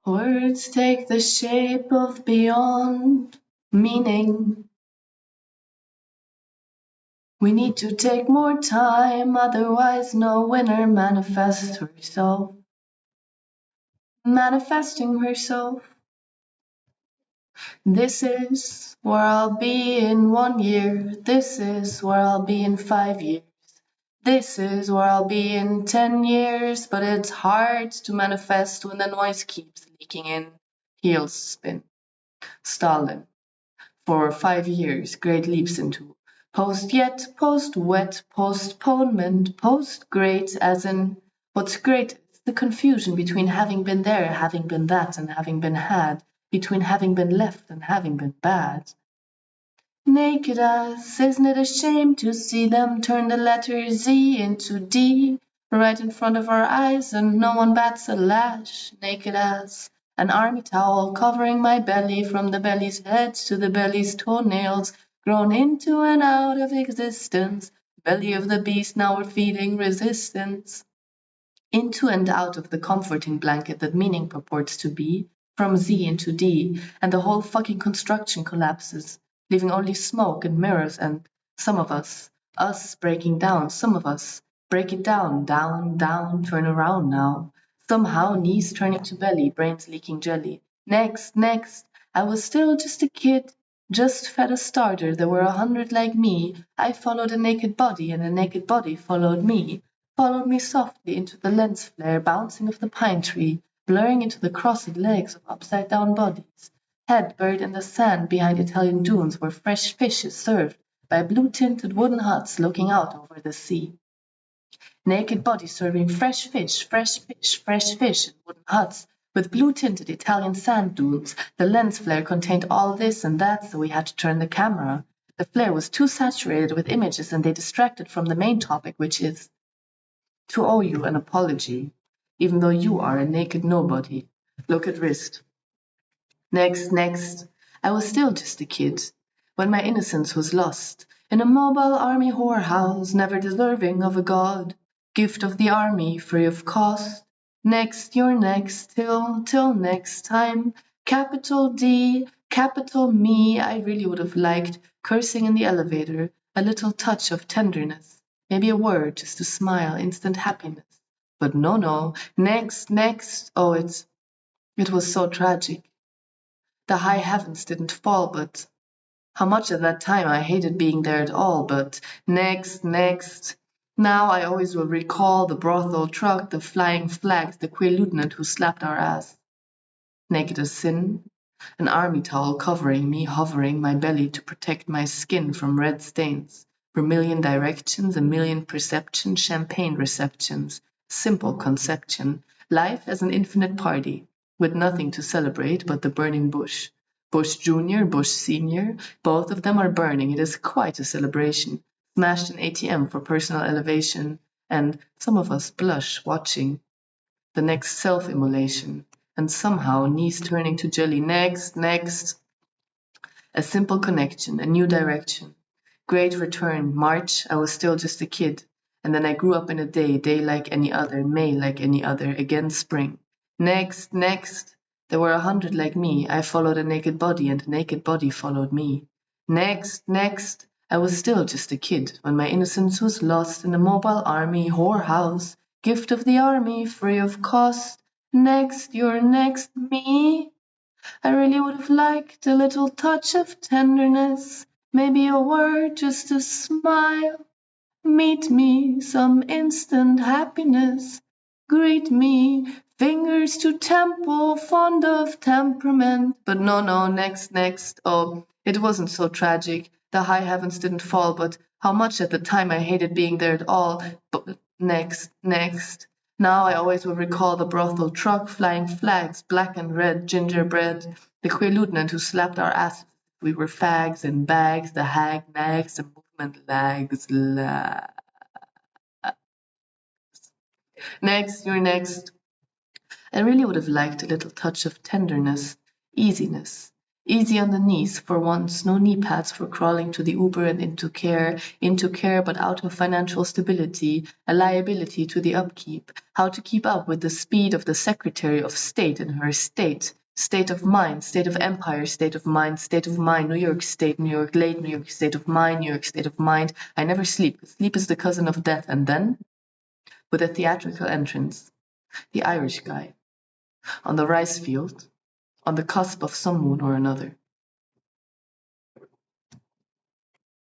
Words take the shape of beyond meaning. We need to take more time, otherwise no winner manifests herself. Manifesting herself. This is where I'll be in 1 year. This is where I'll be in 5 years. This is where I'll be in 10 years, but it's hard to manifest when the noise keeps leaking in. Heels spin. Stalin. For 5 years, great leaps into post-yet, post-wet, postponement, post-great, as in what's great is the confusion between having been there, having been that, and having been had, between having been left and having been bad. Naked ass, isn't it a shame to see them turn the letter Z into D right in front of our eyes and no one bats a lash? Naked ass, an army towel covering my belly from the belly's head to the belly's toenails, grown into and out of existence. Belly of the beast, now we're feeding resistance. Into and out of the comforting blanket that meaning purports to be, from Z into D, and the whole fucking construction collapses, leaving only smoke and mirrors and some of us breaking down, some of us break it down, down, turn around now. Somehow knees turning to belly, brains leaking jelly. Next, I was still just a kid, just fed a starter. There were 100 like me. I followed a naked body and a naked body followed me softly into the lens flare bouncing off the pine tree, blurring into the crossed legs of upside-down bodies. Head buried in the sand behind Italian dunes where fresh fish is served by blue-tinted wooden huts looking out over the sea. Naked body serving fresh fish in wooden huts with blue-tinted Italian sand dunes. The lens flare contained all this and that, so we had to turn the camera. The flare was too saturated with images and they distracted from the main topic, which is to owe you an apology, even though you are a naked nobody. Look at wrist. Next, I was still just a kid, when my innocence was lost, in a mobile army whorehouse, never deserving of a god, gift of the army, free of cost. Next, you're next, till next time, capital D, capital me. I really would have liked cursing in the elevator, a little touch of tenderness. Maybe a word, just a smile, instant happiness. But no, next, oh, it was so tragic. The high heavens didn't fall, but how much at that time I hated being there at all, but next. Now I always will recall the brothel truck, the flying flags, the queer lieutenant who slapped our ass. Naked as sin, an army towel covering me, hovering my belly to protect my skin from red stains. Vermilion directions, a million perceptions, champagne receptions, simple conception, life as an infinite party, with nothing to celebrate but the burning bush. Bush Junior, Bush Senior, both of them are burning. It is quite a celebration. Smashed an ATM for personal elevation, and some of us blush watching the next self-immolation, and somehow knees turning to jelly. Next. A simple connection, a new direction. Great return. March, I was still just a kid. And then I grew up in a day like any other, May like any other, again spring. Next. There were 100 like me. I followed a naked body and a naked body followed me. Next. I was still just a kid when my innocence was lost in a mobile army whorehouse, gift of the army, free of cost. Next, you're next, me. I really would have liked a little touch of tenderness, maybe a word, just a smile. Meet me, some instant happiness. Greet me, fingers to temple, fond of temperament. But no, next. Oh, it wasn't so tragic. The high heavens didn't fall, but how much at the time I hated being there at all. But next. Now I always will recall the brothel truck, flying flags, black and red, gingerbread, the queer lieutenant who slapped our asses. We were fags in bags, the hag nags, the movement lags. Next, you're next. I really would have liked a little touch of tenderness, easiness, Easy on the knees for once, no knee pads for crawling to the Uber and into care but out of financial stability, a liability to the upkeep, how to keep up with the speed of the Secretary of State in her state of mind, state of empire, state of mind, New York State, New York late, New York state of mind, New York state of mind. I never sleep. Sleep is the cousin of death. And then, with a theatrical entrance, the Irish guy, on the rice field, on the cusp of some moon or another.